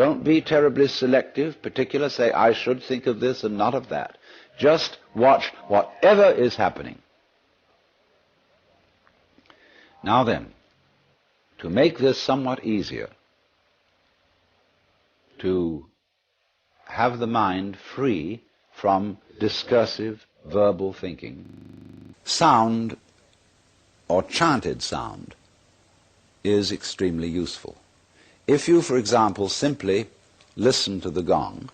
Don't be terribly selective, particular, say, I should think of this and not of that. Just watch whatever is happening. Now then, to make this somewhat easier, to have the mind free from discursive verbal thinking, sound or chanted sound is extremely useful. If you, for example, simply listen to the gong,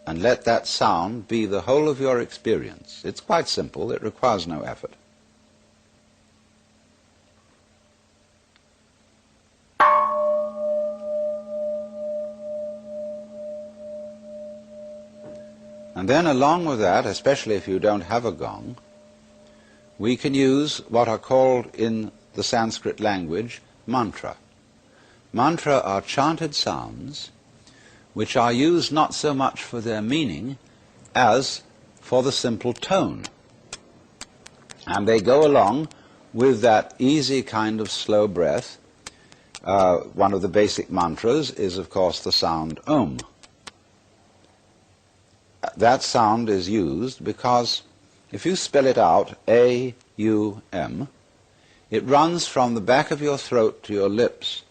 and let that sound be the whole of your experience. It's quite simple, it requires no effort. And then along with that, especially if you don't have a gong, we can use what are called in the Sanskrit language mantra. Mantra are chanted sounds which are used not so much for their meaning as for the simple tone. And they go along with that easy kind of slow breath. One of the basic mantras is, of course, the sound Om. That sound is used because if you spell it out, A-U-M, it runs from the back of your throat to your lips,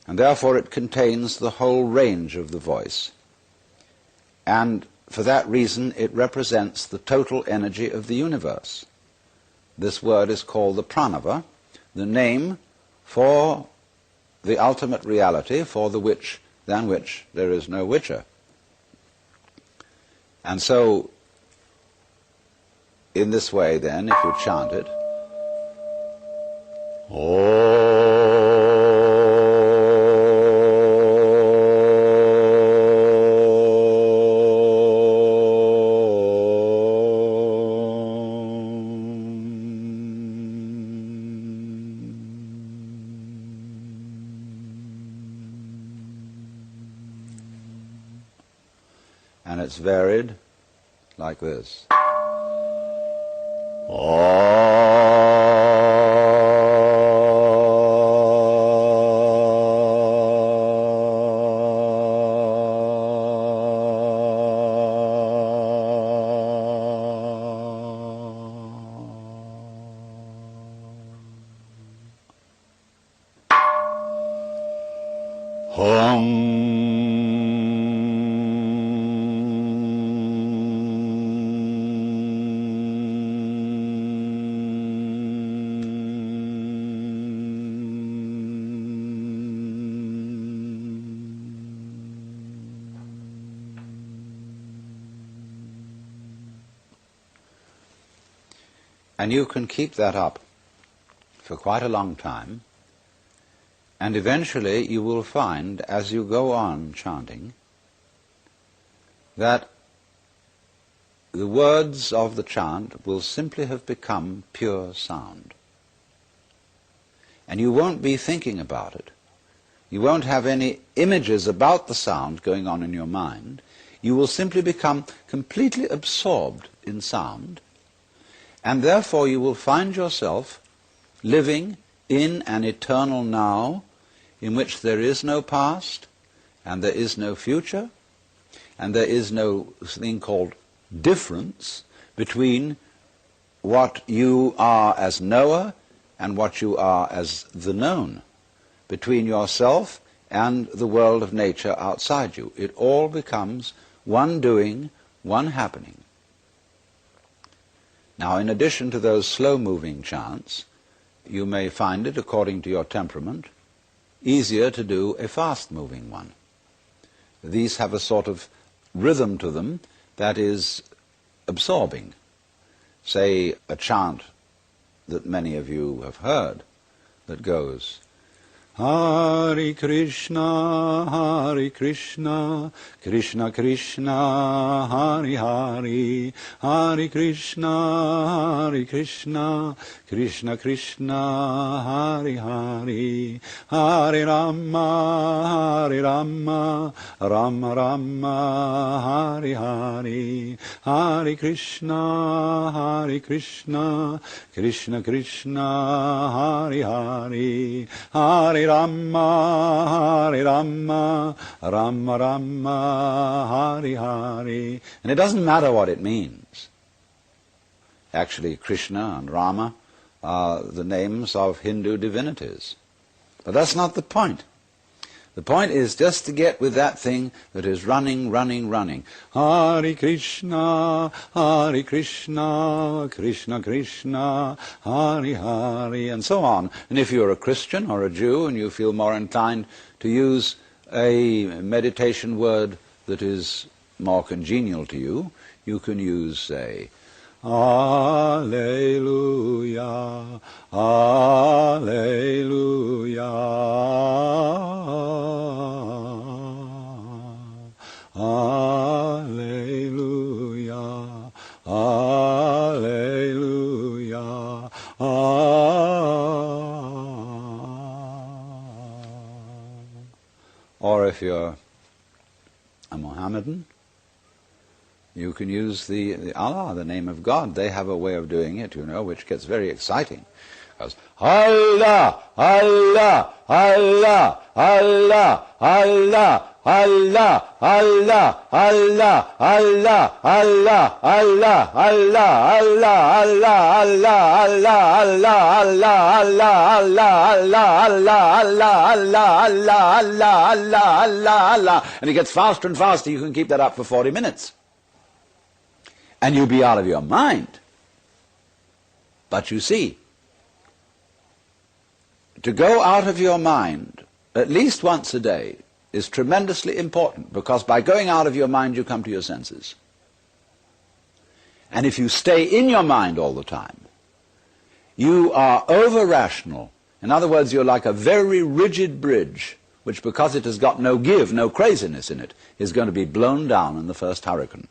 and therefore it contains the whole range of the voice. And for that reason, it represents the total energy of the universe. This word is called the pranava, the name for the ultimate reality, for the which, than which there is no whicher. And so, in this way then, if you chant it, and it's varied like this. And you can keep that up for quite a long time, and eventually you will find, as you go on chanting, that the words of the chant will simply have become pure sound. And you won't be thinking about it. You won't have any images about the sound going on in your mind. You will simply become completely absorbed in sound, and therefore you will find yourself living in an eternal now in which there is no past and there is no future and there is no thing called difference between what you are as knower and what you are as the known, between yourself and the world of nature outside you. It all becomes one doing, one happening. Now, in addition to those slow-moving chants, you may find it, according to your temperament, easier to do a fast-moving one. These have a sort of rhythm to them that is absorbing. Say, a chant that many of you have heard that goes Hare Krishna, Krishna Krishna, Hare Hare, Hare Krishna, Krishna Krishna, Hare Hare, Hare Rama, Rama Rama, Hare Hare, Hare Krishna, Krishna Krishna, Hare Hare, Hare Rama, Rama Rama, Hare Hare. And it doesn't matter what it means. Actually, Krishna and Rama are the names of Hindu divinities. But that's not the point. The point is just to get with that thing that is running. Hare Krishna, Krishna Krishna, Hare Hare, and so on. And if you're a Christian or a Jew and you feel more inclined to use a meditation word that is more congenial to you, you can use, say, Alleluia, Alleluia, Alleluia, Alleluia, Or if you're a Mohammedan, you can use the Allah, the name of God. They have a way of doing it, you know, which gets very exciting. It goes, Allah, Allah, Allah, Allah, Allah, Allah, Allah, Allah, Allah, Allah, Allah, Allah, Allah, Allah, Allah, and it gets faster and faster. You can keep that up for 40 minutes. And you'll be out of your mind. But you see, to go out of your mind at least once a day is tremendously important, because by going out of your mind you come to your senses. And if you stay in your mind all the time, you are over-rational. In other words, you're like a very rigid bridge, which, because it has got no give, no craziness in it, is going to be blown down in the first hurricane.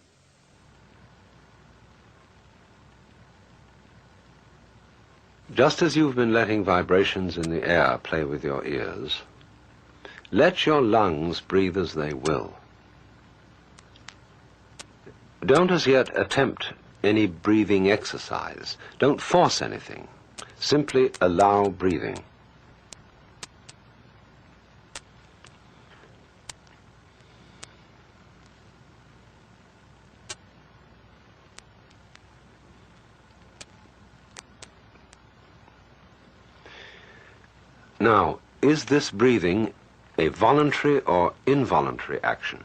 Just as you've been letting vibrations in the air play with your ears, let your lungs breathe as they will. Don't as yet attempt any breathing exercise. Don't force anything. Simply allow breathing. Now, is this breathing a voluntary or involuntary action?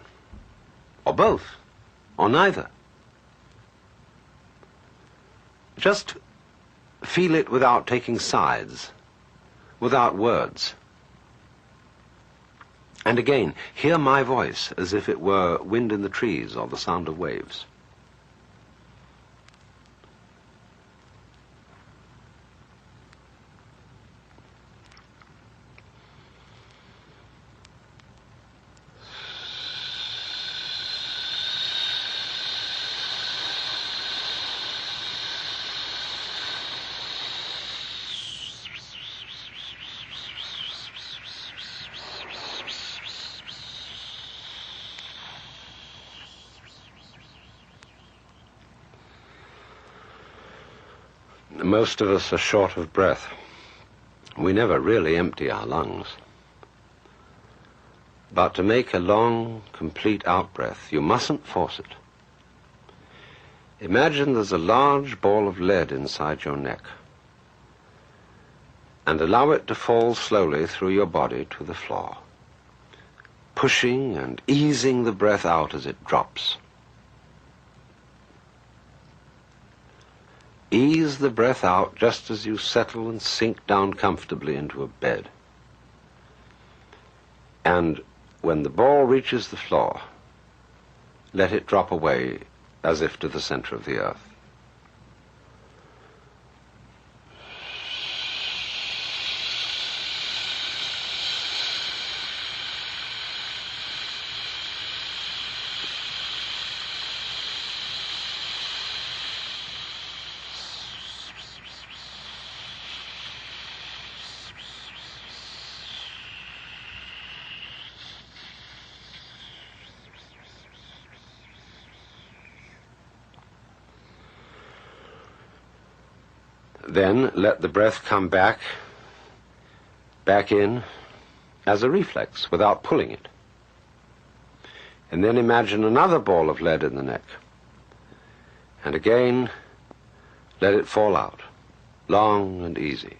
Or both? Or neither? Just feel it without taking sides, without words. And again, hear my voice as if it were wind in the trees or the sound of waves. Most of us are short of breath. We never really empty our lungs. But to make a long, complete out-breath, you mustn't force it. Imagine there's a large ball of lead inside your neck, and allow it to fall slowly through your body to the floor, pushing and easing the breath out as it drops. Ease the breath out just as you settle and sink down comfortably into a bed. And when the ball reaches the floor, let it drop away as if to the center of the earth. Then let the breath come back in as a reflex without pulling it. And then imagine another ball of lead in the neck. And again, let it fall out, long and easy.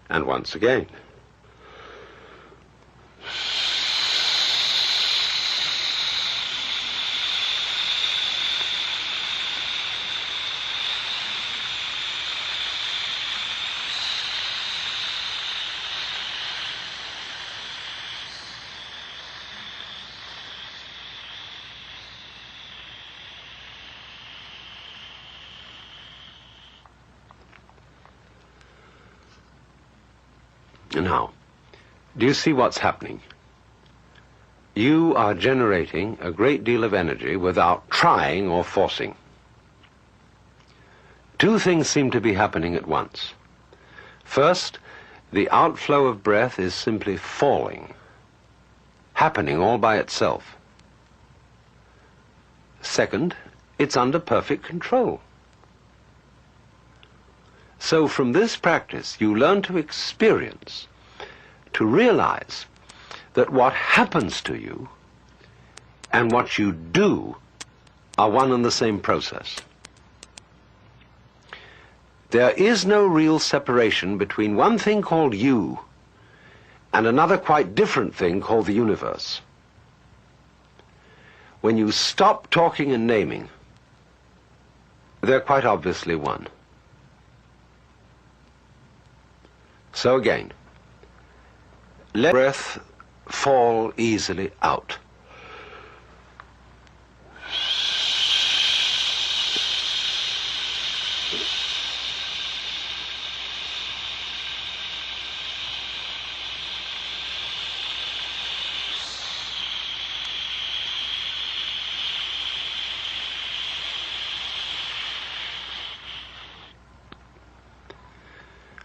And once again. Now, do you see what's happening? You are generating a great deal of energy without trying or forcing. Two things seem to be happening at once. First, the outflow of breath is simply falling, happening all by itself. Second, it's under perfect control. So from this practice, you learn to experience, to realize that what happens to you and what you do are one and the same process. There is no real separation between one thing called you and another quite different thing called the universe. When you stop talking and naming, they're quite obviously one. So again, let breath fall easily out.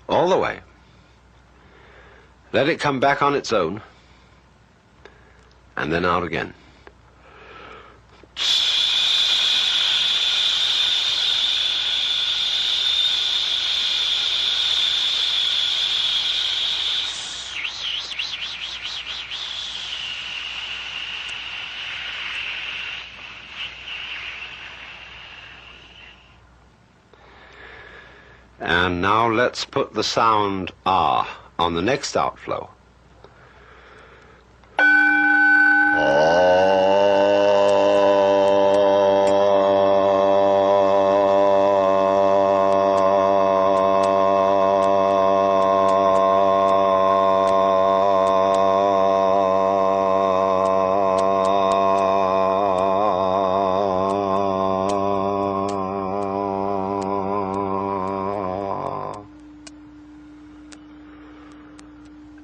All the way. Let it come back on its own, and then out again. And now let's put the sound ah on the next outflow.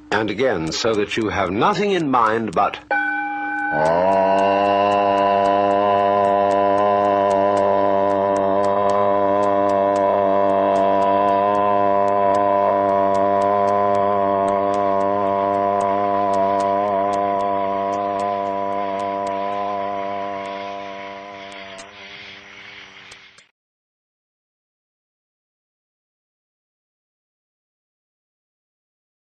And again, so that you have nothing in mind but